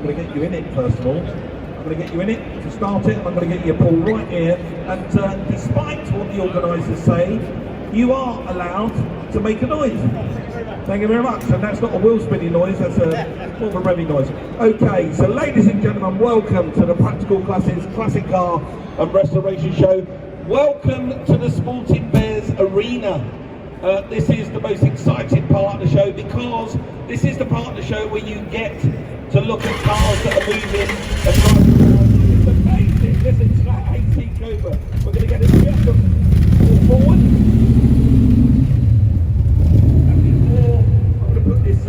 I'm going to get you in it first of all. I'm going to get you in it to start it, and I'm going to get you pulled right here. And despite what the organisers say, you are allowed to make a noise. Thank you very much. And that's not a wheel spinning noise, that's more of a revving noise. Okay, so ladies and gentlemen, welcome to the Practical Classics Classic Car and Restoration Show. Welcome to the Sporting Bears Arena. This is the most exciting part of the show because this is the part of the show where you get to look at cars that are moving and driving around. It's amazing. Listen to that 18 Cobra. We're going to get it just forward. And before, I'm going to put this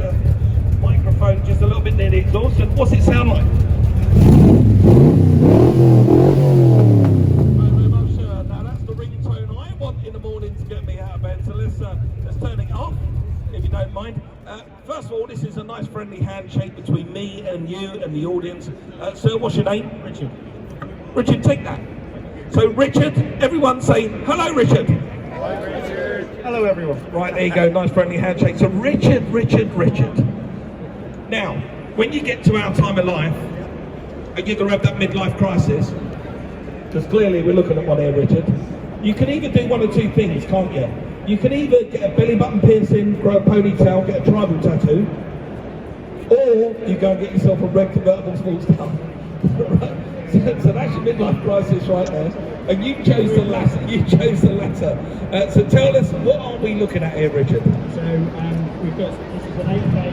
microphone just a little bit near the exhaust. And what's it sound like? Now that's the ringtone I want in the morning to get me out of bed. So let's turn it off, if you don't mind. First of all, this is a nice friendly handshake between me and you and the audience. Sir, what's your name? Richard. Richard, take that. So Richard, everyone say, hello Richard. Hello Richard. Hello everyone. Right, there you go, nice friendly handshake. So Richard. Now, when you get to our time of life, and you're going to have that midlife crisis, because clearly we're looking at one here, Richard, you can either do one of two things, can't you? You can either get a belly button piercing, grow a ponytail, get a tribal tattoo, or you go and get yourself a red convertible sports car. So that's your midlife crisis right there. And you chose the latter. So tell us, what are we looking at here, Richard? So we've got, this is an 8K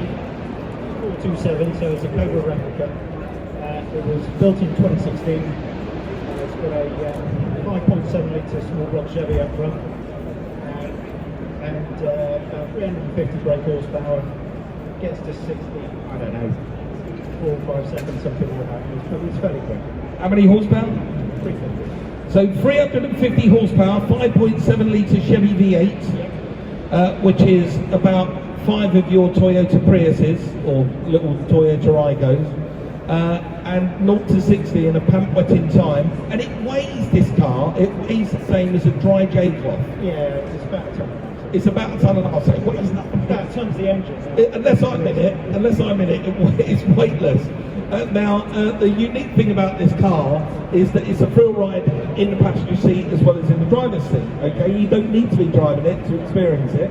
427, so it's a Cobra replica. It was built in 2016. It's got a 5.7 litre small block Chevy up front. And about 350 brake horsepower, gets to 60, I don't know, 4 or 5 seconds, something like that. It's fairly quick. How many horsepower? 350. So 350 horsepower, 5.7 litre Chevy V8, which is about 5 of your Toyota Priuses, or little Toyota Aigos, and 0 to 60 in a pump wetting time. And it weighs, this car, it weighs the same as a dry J-cloth. Yeah, it's about a ton. It's about a ton and a half, so it weighs nothing. About a ton's the engine. Unless I'm in it, it's weightless. Now, the unique thing about this car is that it's a thrill ride in the passenger seat as well as in the driver's seat. Okay, you don't need to be driving it to experience it.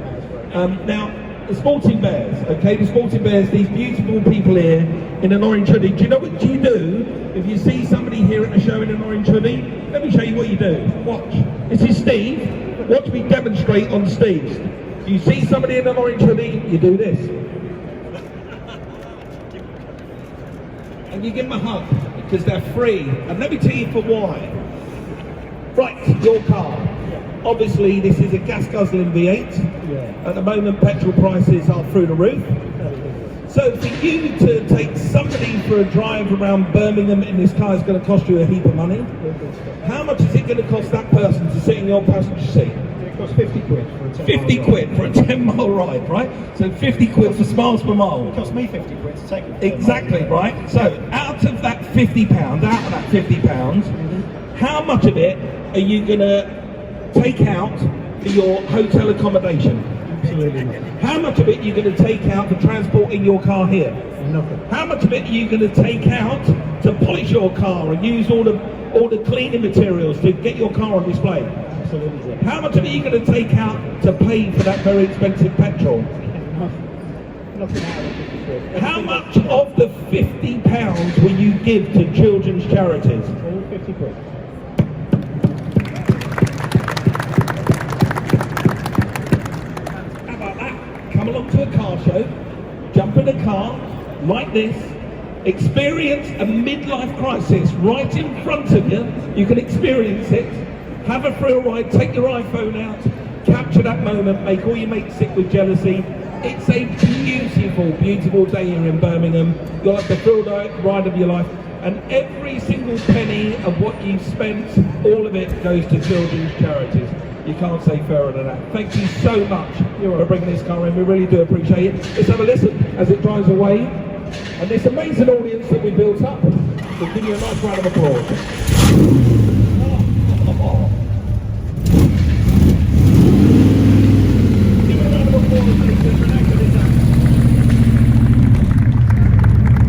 Now, the Sporting Bears. Okay, the Sporting Bears. These beautiful people here in an orange hoodie. Do you know what you do if you see somebody here at a show in an orange hoodie? Let me show you what you do. Watch. This is Steve. Watch me demonstrate on Steve's. If you see somebody in an orange hoodie, you do this. And you give them a hug, because they're free. And let me tell you for why. Right, your car. Obviously, this is a gas-guzzling V8. Yeah. At the moment, petrol prices are through the roof. So for you to take somebody for a drive around Birmingham in this car is going to cost you a heap of money. How much is it going to cost that person to sit in your passenger seat? It costs 50 quid for a 10 50 quid for a 10-mile ride, right? So 50 quid for miles per mile. It cost me 50 quid to take it. Exactly, right? So out of that £50, how much of it are you going to take out for your hotel accommodation? Absolutely not. How much of it are you going to take out for transporting your car here? Nothing. How much of it are you going to take out to polish your car and use all the cleaning materials to get your car on display? Absolutely. How much of it are you going to take out to pay for that very expensive petrol? Nothing out of 50 quid. How much of the £50 will you give to children's charities? All 50 quid. How about that? Come along to a car show, jump in a car like this, experience a midlife crisis right in front of you. You can experience it, have a thrill ride, take your iPhone out, capture that moment, make all your mates sick with jealousy. It's a beautiful, beautiful day here in Birmingham. You'll have the thrill ride of your life, and every single penny of what you've spent, all of it goes to children's charities. You can't say fairer than that. Thank you so much for bringing this car in. We really do appreciate it. Let's have a listen as it drives away. And this amazing audience that we built up, we'll give you a nice round of applause.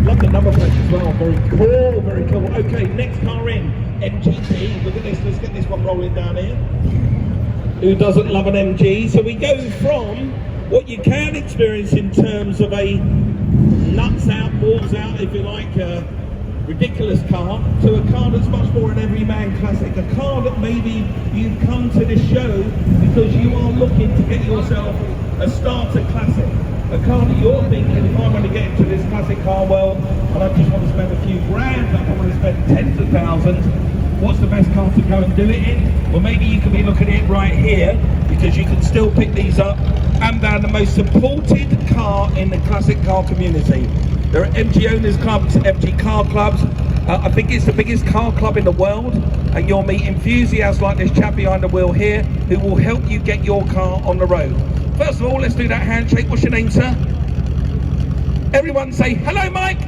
Love the the number plate as well. Very cool, very cool. Okay, next car in, MGB. Look at this, let's get this one rolling down here. Who doesn't love an MG? So we go from what you can experience in terms of a nuts out, balls out, if you like, ridiculous car, to a car that's much more an everyman classic. A car that maybe you've come to this show because you are looking to get yourself a starter classic. A car that you're thinking, if I want to get into this classic car world and I just want to spend a few grand, I don't want to spend tens of thousands, what's the best car to go and do it in? Well, maybe you could be looking at it right here, because you can still pick these up, and they're the most supported car in the classic car community. There are MG owners clubs, MG car clubs. I think it's the biggest car club in the world, and you'll meet enthusiasts like this chap behind the wheel here who will help you get your car on the road. First of all, let's do that handshake. What's your name, sir? Everyone say hello, Mike.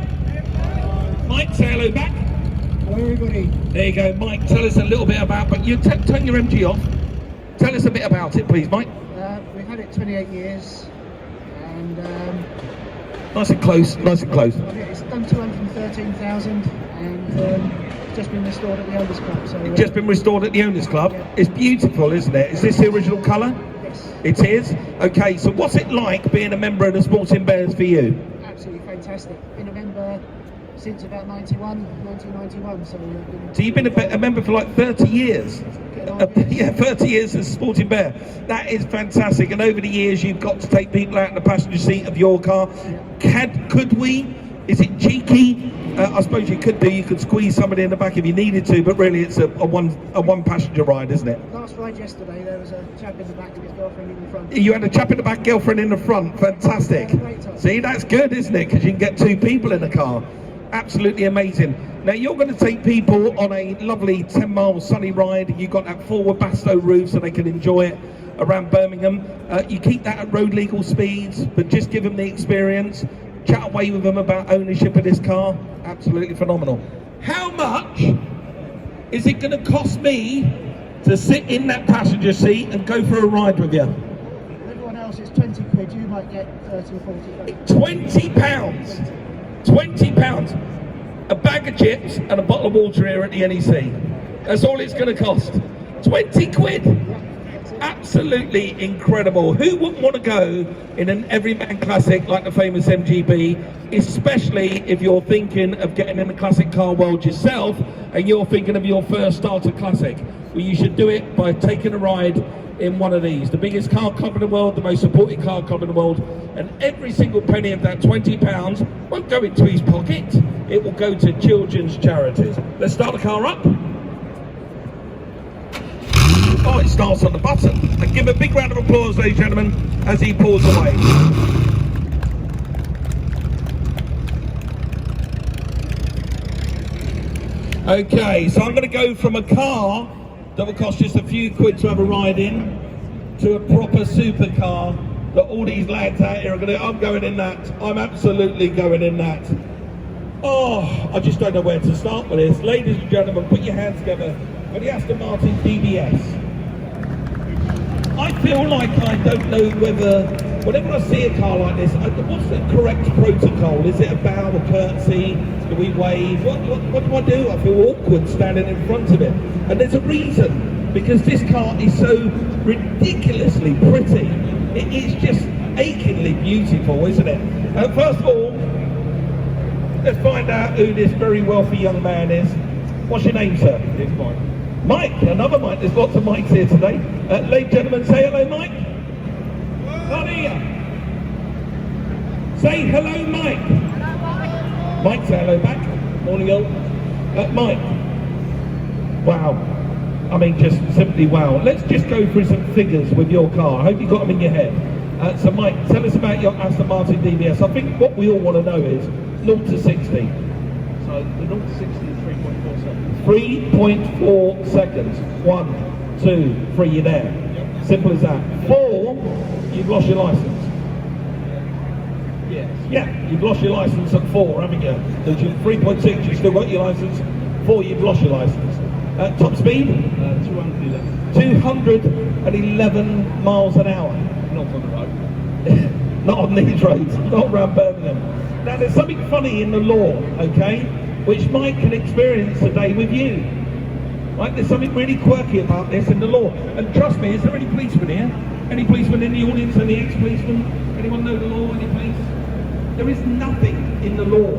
Mike, say hello back. Hello everybody. There you go, Mike. Tell us a little bit about, but you turn your MG off. Tell us a bit about it, please, Mike. We've had it 28 years, and Nice and close, nice and close. it's done 213,000, and just been restored at the Owners Club. So Just been restored at the Owners Club. Yeah. It's beautiful, isn't it? Is this the original colour? yes, It is? Okay, so what's it like being a member of the Sporting Bears for you? absolutely fantastic. Been a member since about 1991. So So you've been a member for like 30 years? Yeah, 30 years as Sporting Bear. That is fantastic. And over the years, you've got to take people out in the passenger seat of your car. Could we? Is it cheeky? I suppose you could do. You could squeeze somebody in the back if you needed to, but really, it's a one passenger ride, isn't it? Last ride yesterday, there was a chap in the back with his girlfriend in the front. You had a chap in the back, girlfriend in the front. Fantastic. See, that's good, isn't it? Because you can get two people in the car. Absolutely amazing. Now you're going to take people on a lovely 10-mile sunny ride. You've got that forward Basto roof so they can enjoy it around Birmingham. You keep that at road legal speeds, but just give them the experience. Chat away with them about ownership of this car. Absolutely phenomenal. How much is it going to cost me to sit in that passenger seat and go for a ride with you? Everyone else is 20 quid, you might get 30 or 40 quid. £20. £20. A bag of chips and a bottle of water here at the NEC. That's all it's going to cost. 20 quid. Absolutely incredible. Who wouldn't want to go in an everyman classic like the famous MGB, especially if you're thinking of getting in the classic car world yourself and you're thinking of your first starter classic? Well, you should do it by taking a ride in one of these. The biggest car club in the world, the most supported car club in the world, and every single penny of that £20 won't go into his pocket. It will go to children's charities. Let's start the car up. Oh, it starts on the button. And give a big round of applause, ladies and gentlemen, as he pulls away. Okay, so I'm going to go from a car that will cost just a few quid to have a ride in to a proper supercar that all these lads out here are going to. I'm going in that. I'm absolutely going in that. Oh, I just don't know where to start with this. Ladies and gentlemen, put your hands together for the Aston Martin DBS. I feel like I don't know whenever I see a car like this, what's the correct protocol? Is it a bow, a curtsy? Do we wave? What do I do? I feel awkward standing in front of it. And there's a reason, because this car is so ridiculously pretty. It is just achingly beautiful, isn't it? First of all, let's find out who this very wealthy young man is. What's your name, sir? It's Mike. Mike, another Mike. There's lots of Mikes here today. Ladies and gentlemen, say hello, Mike. Come here. Say hello, Mike. Hello, Mike. Mike, say hello back. Morning, all. Mike. Wow. I mean, just simply wow. Let's just go through some figures with your car. I hope you got them in your head. So, Mike, tell us about your Aston Martin DBS. I think what we all want to know is 0 to 60. So the 0 to 60 is 3.4 seconds. 3.4 seconds. 1, 2, 3, you're there. Yep. Simple as that. 4, you've lost your license. Yes. Yeah, you've lost your license at 4, haven't you? Because you're 3.6, you've still got your license. 4, you've lost your license. Top speed? 211. 211 miles an hour. Not on the road. Not on these roads, not around Birmingham. Now there's something funny in the law, okay, which Mike can experience today with you. Right, there's something really quirky about this in the law. And trust me, is there any policemen here? Any policemen in the audience? Any ex-policemen? Anyone know the law? Any police? There is nothing in the law.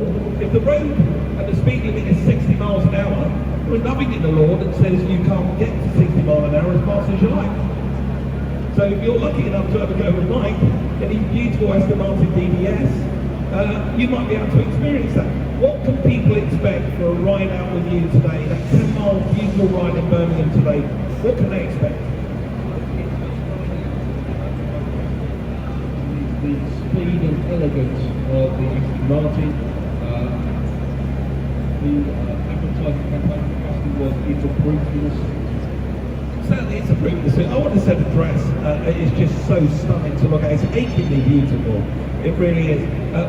If the road and the speed limit is 60 miles an hour, there is nothing in the law that says you can't get to 60 miles an hour as fast as you like. So if you're lucky enough to have a go with Mike in his beautiful Aston Martin DBS, you might be able to experience that. What can people expect for a ride out with you today? That 10-mile beautiful ride in Birmingham today, what can they expect? The speed and elegance of the Aston Martin, the advertising campaign for Aston was it's a proof in the suit. Certainly it's a proof of the suit. I want to say the dress is just so stunning to look at. It's achingly beautiful. It really is.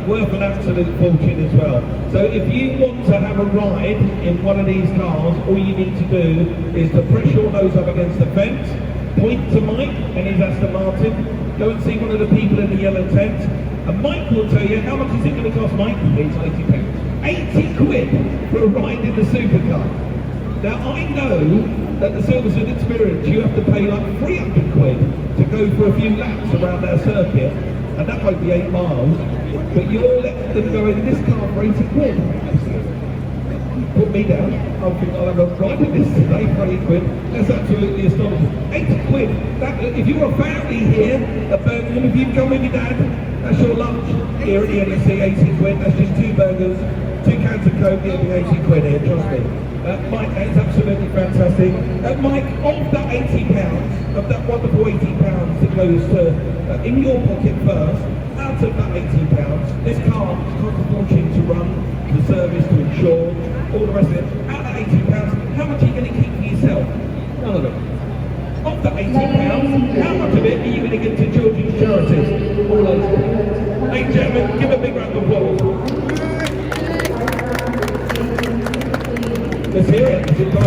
Worth an absolute fortune as well. So if you want to have a ride in one of these cars, all you need to do is to press your nose up against the fence, point to Mike and his Aston Martin, go and see one of the people in the yellow tent, and Mike will tell you how much is it going to cost, Mike? It's £80. 80 quid for a ride in the supercar. Now I know that the Silverstone Experience you have to pay like 300 quid to go for a few laps around our circuit, and that might be 8 miles, but you'll let them go in this car for 80 quid. Put me down, I'll think I'll have a ride in this today for 80 quid. That's absolutely astonishing. 80 quid, that, if you're a family here at Birmingham, if you come with your dad, that's your lunch here at the NEC, 80 quid, that's just 2 burgers, 2 cans of Coke, you'll be 80 quid here, trust me. Mike, that's absolutely fantastic. Mike, of that £80, of that wonderful £80 that goes to, in your pocket first, out of that £80, this car costs a fortune to run, to service, to insure, all the rest of it. Out of that £80, how much are you going to keep for yourself? None of it. Of that £80, how much of it are you going to give to children's charities? All those. Ladies and gentlemen, give a big round of applause. Let's hear it. Is it guys?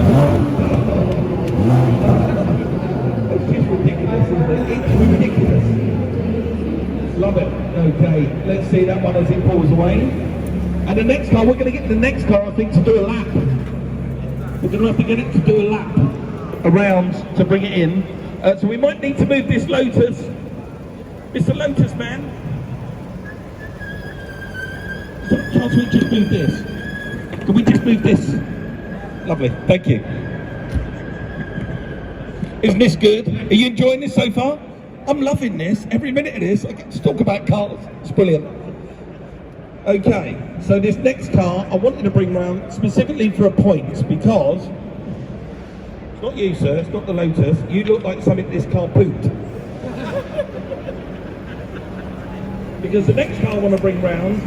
It's just ridiculous, isn't it? It's ridiculous. Love it. Okay, let's see that one as it pulls away. And the next car, we're going to get the next car, I think, to do a lap. We're going to have to get it to do a lap around to bring it in. So we might need to move this Lotus. Mr. Lotus man. Is there a chance we just move this? Can we just move this? Lovely, thank you. Isn't this good? Are you enjoying this so far? I'm loving this. Every minute of this, I get to talk about cars. It's brilliant. Okay, so this next car I wanted to bring round specifically for a point because it's not you, sir, it's not the Lotus. You look like something this car pooped. Because the next car I want to bring round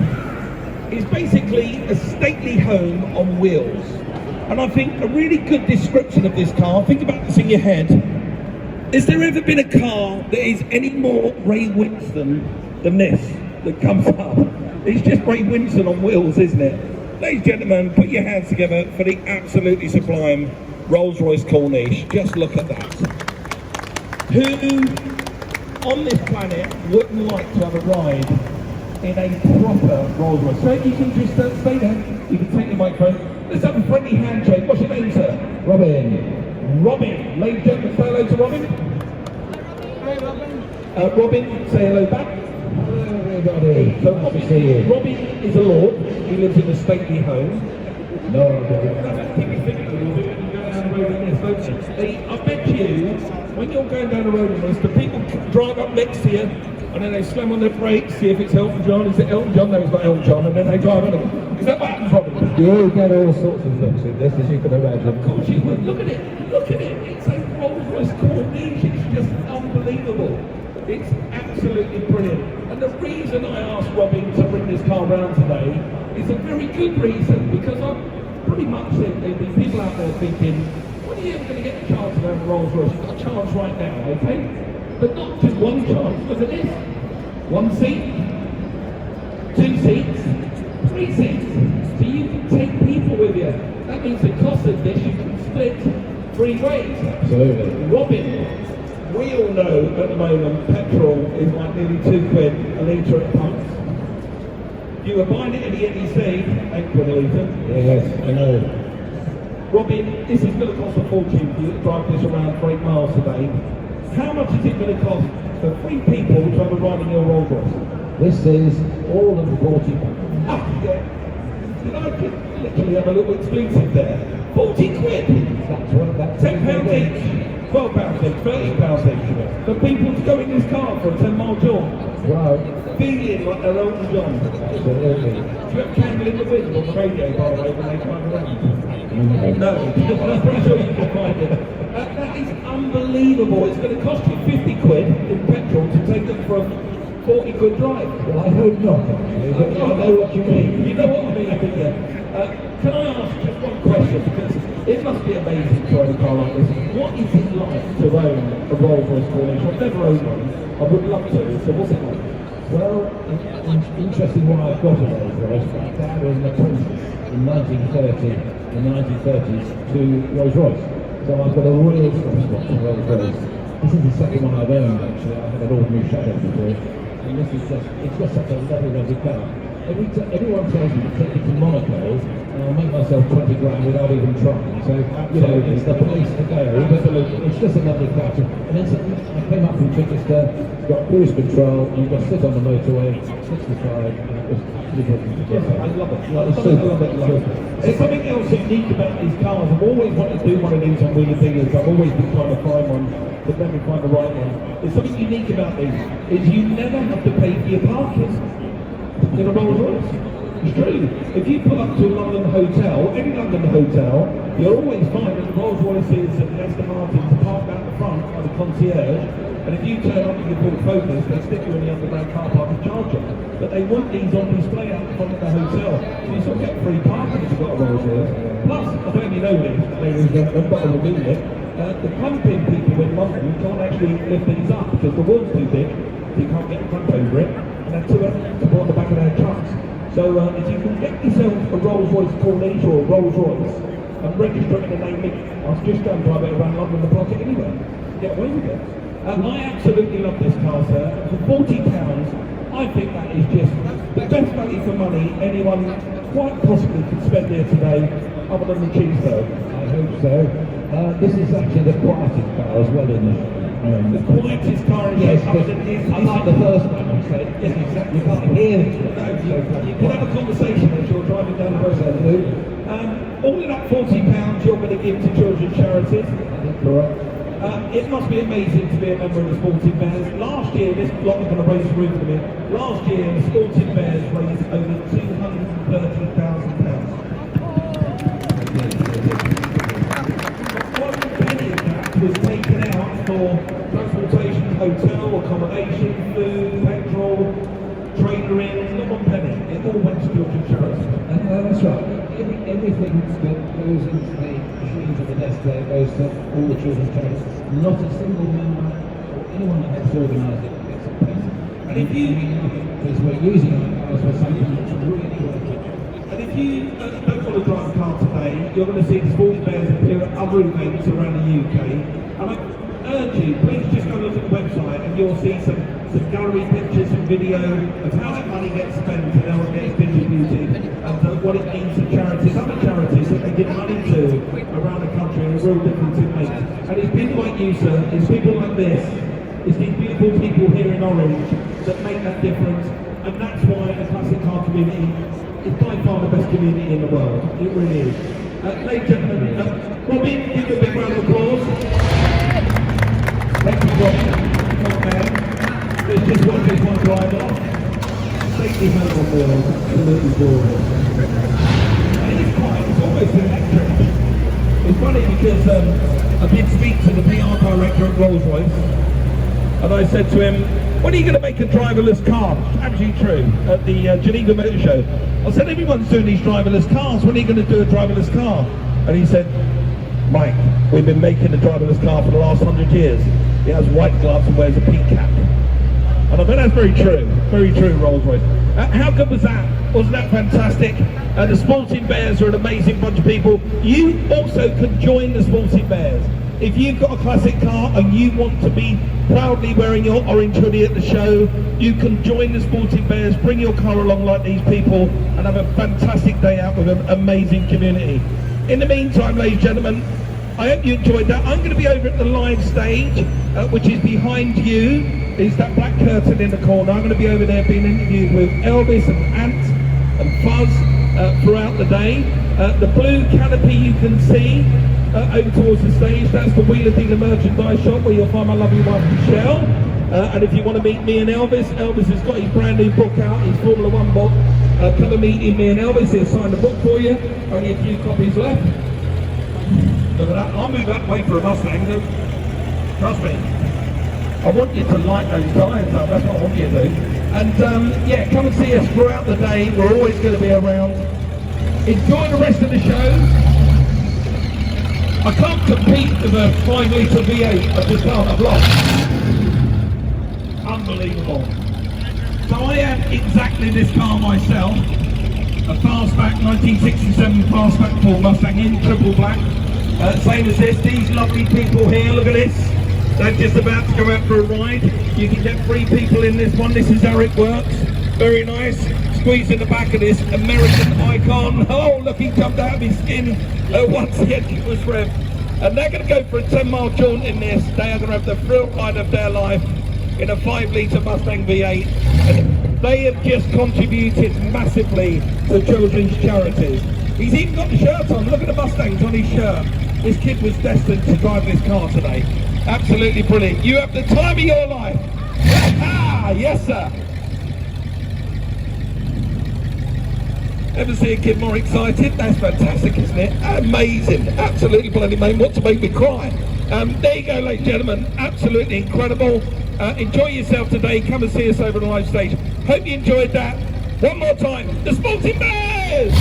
is basically a stately home on wheels. And I think a really good description of this car, think about this in your head. Has there ever been a car that is any more Ray Winston than this that comes up? It's just Ray Winston on wheels, isn't it? Ladies and gentlemen, put your hands together for the absolutely sublime Rolls-Royce Corniche. Just look at that. Who on this planet wouldn't like to have a ride in a proper Rolls-Royce? So you can just stay there, you can take your microphone. Let's have a friendly handshake. What's your name, sir? Robin. Robin. Ladies and gentlemen, say hello to Robin. Hi, Robin. Robin, say hello back. Hello everybody. So Nice to see you. Robin is a lord. He lives in a stately home. No, I don't. I bet you, when you're going down the road with us, the people drive up next to you and then they slam on their brakes, see if it's Elton John. Is it Elton John? No, it's not Elton John. And then they drive on it. Is that what happens, Robin? You get all sorts of looks in this, as you can imagine. Of course you would. Look at it. Look at it. It's a Rolls-Royce Corniche. It's just unbelievable. It's absolutely brilliant. And the reason I asked Robin to bring this car round today is a very good reason, because I'm pretty much think there'll be people out there thinking, when are you ever going to get a chance to have a Rolls-Royce? You've got a chance right now, okay? But not just one chance. Look at this. 1 seat, 2 seats, 3 seats. So you can take people with you. That means the cost of this you can split 3 ways. Absolutely. Robin, we all know at the moment petrol is like nearly 2 quid a litre at pumps. You were buying it at the NEC, £8 a litre. Yes, I know. Robin, this is going to cost a fortune for you to drive this around for 8 miles today. How much is it going to cost for 3 people to have a ride in your Rolls Royce? This is all of £40. Ah, yeah. Did I literally have a little exclusive there? 40 quid! That's what that's £10 each, £12 each, £30 each. For people to go in this car for a 10-mile jaunt, Right. feeling like they're Elton John. Absolutely. Do you have Candle in the Wind on the radio, by the way, when they come around? No, I'm pretty sure you can find it. That is unbelievable. It's going to cost you 50 quid in petrol to take them for a 40 quid drive. Well, I hope not, actually, but I know what you mean. You know what I mean, I think, yeah. Can I ask just one question? Because it must be amazing to own a car like this. What is it like to own a Rolls Royce Corniche? I've never owned one. I would love to. So what's it like? Well, interesting why I've got a Rolls Royce. My dad was an apprentice in 1930s to Rolls Royce. So I've got a real soft spot for Rolls Royce. This is the second one I've owned, actually. I had an ordinary Shadow before. And this is it's just such a lovely, lovely car. Everyone tells me to take it to Monaco, and I'll make myself 20 grand without even trying. So, you know, it's the place to go. But it's just a lovely car. And then I came up from Chichester, got cruise control, and you got to sit on the motorway, 65, and it was Yes, I love it. It's super. There's something else unique about these cars. I've always wanted to do one of these on Wheelie Bingers. I've always been trying to find one, but never find the right one. There's something unique about these, is you never have to pay for your parking in a Rolls Royce. It's true. If you pull up to a London hotel, any London hotel, you'll always find that the Rolls Royces and the Aston Martins are parked out the front by the concierge, and if you turn up with your full focus, they stick you in the underground car park and charge you. But they want these on display out the front of the hotel. So you still get free parking if you've got a Rolls Royce. Plus, I don't know if you know this, ladies and gentlemen, but I'll reveal it. The pumping people in London can't actually lift these up because the wheel's too big, so you can't get the front over it, and they're too heavy to put on the back of their trucks. So if you can get yourself a Rolls Royce Corniche or a Rolls Royce and register it in the name Mick, I was just going to drive it around London and park it anywhere. Get away with it. I absolutely love this car, sir. For £40, I think that is just the best value for money anyone quite possibly could spend here today, other than the cheeseburger. I hope so. This is actually the quietest car as well in The quietest car in yes, other than this. unlike the first one, I'm saying. Yes, exactly. You can't hear it. You can have a conversation as you're driving down the road. All of that £40 you're going to give to children's charities. Correct. It must be amazing to be a member of the Sporting Bears. Last year, this block is going to raise the roof for me. Last year, the Sporting Bears raised over £230,000. One penny of that was taken out for transportation, hotel, accommodation, food, petrol, trainering. Not one penny. It all went to children's charities. That's right. Everything that goes into the machines of the desk there goes to all the children's charities. Not a single member or anyone that helps organise it gets a penny. And if you because we're using our cars for something that's really working. And if you don't want to drive a car today, you're going to see the Sporting Bears appear at other events around the UK. And I urge you, please just go look at the website and you'll see some gallery pictures and video of how that money gets spent and how it gets distributed and what it means to charities, other charities that they give money to around the country, and a real difference it makes. And it's people like you, sir, it's people like this, it's these beautiful people here in Orange that make that difference, and that's why the classic car community is by far the best community in the world. It really is. Ladies and gentlemen, Robin, give a big round of applause. Thank you, Robin. Come on, man. There's just one driver. Safety hand on wheels, absolutely gorgeous. And it's almost electric. It's funny because I did speak to the PR director at Rolls Royce, and I said to him, when are you going to make a driverless car? Actually true, at the Geneva Motor Show. I said, everyone's doing these driverless cars, when are you going to do a driverless car? And he said, Mike, we've been making a driverless car for the last 100 years. He has white gloves and wears a pink cap. And I bet that's very true, Rolls Royce. How good was that? Wasn't that fantastic? The Sporting Bears are an amazing bunch of people. You also can join the Sporting Bears. If you've got a classic car and you want to be proudly wearing your orange hoodie at the show, you can join the Sporting Bears, bring your car along like these people, and have a fantastic day out with an amazing community. In the meantime, ladies and gentlemen, I hope you enjoyed that. I'm going to be over at the live stage, which is behind you. Is that black curtain in the corner. I'm going to be over there being interviewed with Elvis and Ant and Fuzz throughout the day. The blue canopy you can see over towards the stage, that's the Wheeler Dealer merchandise shop where you'll find my lovely wife Michelle. And if you want to meet me and Elvis, Elvis has got his brand new book out, his Formula One book. Come and meet me and Elvis, he'll sign the book for you. Only a few copies left. Look at that, I'll move that way for a Mustang. Trust me. I want you to light those tyres up, that's what I want you to do. And yeah, come and see us throughout the day, we're always going to be around. Enjoy the rest of the show. I can't compete with a 5 litre V8, I just can't, I've lost. Unbelievable. So I had exactly this car myself, a fastback 1967 fastback Ford Mustang in triple black. Same as this, these lovely people here, look at this. They're just about to go out for a ride. You can get 3 people in this one, this is how it works. Very nice. Squeeze in the back of this American icon. Oh, look, he jumped out of his skin once the engine was revved. And they're going to go for a 10-mile jaunt in this. They are going to have the thrill ride of their life in a 5 litre Mustang V8. And they have just contributed massively to children's charities. He's even got the shirt on. Look at the Mustangs on his shirt. This kid was destined to drive this car today. Absolutely brilliant. You have the time of your life. Yes, sir. Ever see a kid more excited? That's fantastic, isn't it? Amazing. Absolutely bloody amazing. What to make me cry. There you go, ladies and gentlemen. Absolutely incredible. Enjoy yourself today. Come and see us over on the live stage. Hope you enjoyed that. One more time. The Sporting Bears!